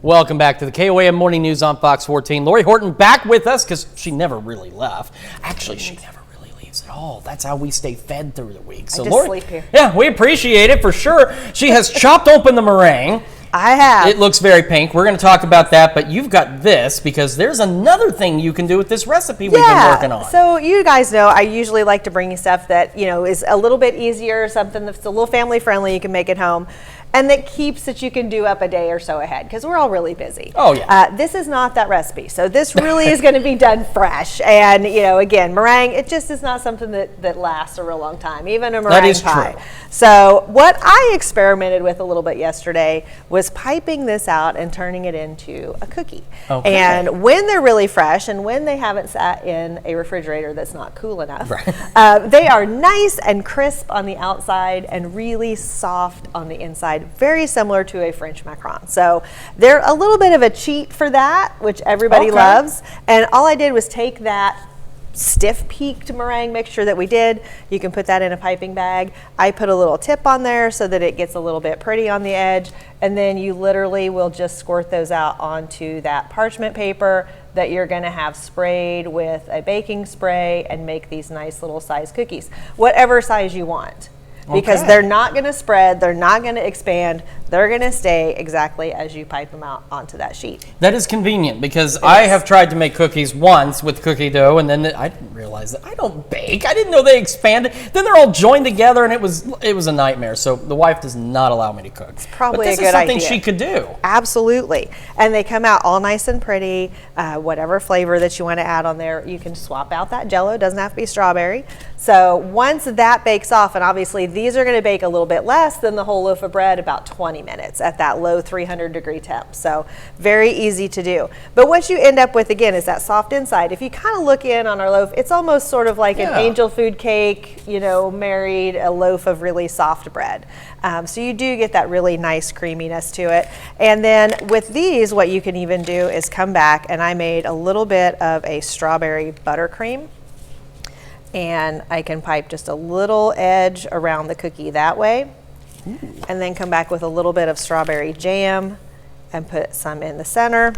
Welcome back to the KOAM Morning News on Fox 14. Lori Horton back with us because she never really left. Actually, she never really leaves at all. That's how we stay fed through the week. So, I just Lori, sleep here. yeah, we appreciate it for sure. She has chopped open the meringue. I have. It looks very pink. We're going to talk about that, but you've got this because there's another thing you can do with this recipe we've been working on. So you guys know I usually like to bring you stuff that, is a little bit easier, something that's a little family friendly, you can make at home. And that keeps that you can do up a day or so ahead because we're all really busy. Oh, yeah. This is not that recipe. So this really is going to be done fresh. And, again, meringue, it just is not something that lasts a real long time, even a meringue pie. True. So what I experimented with a little bit yesterday was piping this out and turning it into a cookie. Okay. And when they're really fresh and when they haven't sat in a refrigerator that's not cool enough, right. They are nice and crisp on the outside and really soft on the inside. Very similar to a French macaron. So they're a little bit of a cheat for that, which everybody loves. And all I did was take that stiff peaked meringue mixture that we did. You can put that in a piping bag. I put a little tip on there so that it gets a little bit pretty on the edge. And then you literally will just squirt those out onto that parchment paper that you're going to have sprayed with a baking spray and make these nice little size cookies, whatever size you want. Because they're not going to spread, they're not going to expand, they're going to stay exactly as you pipe them out onto that sheet. That is convenient because I have tried to make cookies once with cookie dough, and then I didn't realize that I don't bake. I didn't know they expanded. Then they're all joined together, and it was a nightmare. So the wife does not allow me to cook. It's probably a good idea. This is something she could do. Absolutely, and they come out all nice and pretty. Whatever flavor that you want to add on there, you can swap out that Jell-O. It doesn't have to be strawberry. So once that bakes off, and obviously these are going to bake a little bit less than the whole loaf of bread, about 20 minutes at that low 300-degree temp. So very easy to do. But what you end up with, again, is that soft inside. If you kind of look in on our loaf, it's almost sort of like an angel food cake, married a loaf of really soft bread. So you do get that really nice creaminess to it. And then with these, what you can even do is come back, and I made a little bit of a strawberry buttercream. And I can pipe just a little edge around the cookie that way. Ooh. And then come back with a little bit of strawberry jam and put some in the center.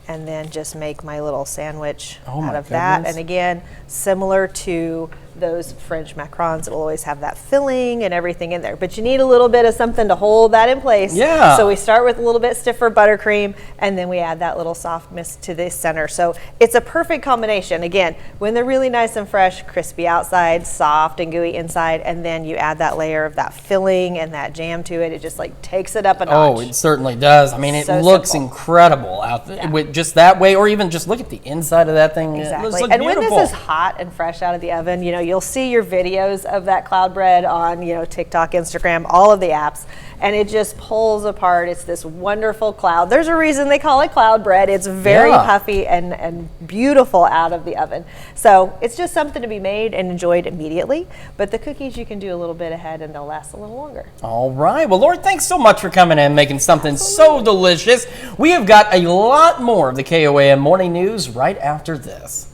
And then just make my little sandwich out of that. And again, similar to those French macarons, it will always have that filling and everything in there. But you need a little bit of something to hold that in place. Yeah. So we start with a little bit stiffer buttercream, and then we add that little softness to the center. So it's a perfect combination. Again, when they're really nice and fresh, crispy outside, soft and gooey inside, and then you add that layer of that filling and that jam to it. It just takes it up a notch. Oh, it certainly does. I mean, it looks incredible out there with just that way, or even just look at the inside of that thing. Exactly. It and beautiful. When this is hot and fresh out of the oven, you'll see your videos of that cloud bread on, TikTok, Instagram, all of the apps, and it just pulls apart. It's this wonderful cloud. There's a reason they call it cloud bread. It's very puffy and beautiful out of the oven. So it's just something to be made and enjoyed immediately. But the cookies you can do a little bit ahead and they'll last a little longer. All right. Well, Lori, thanks so much for coming in, making something so delicious. We have got a lot more of the KOAM Morning News right after this.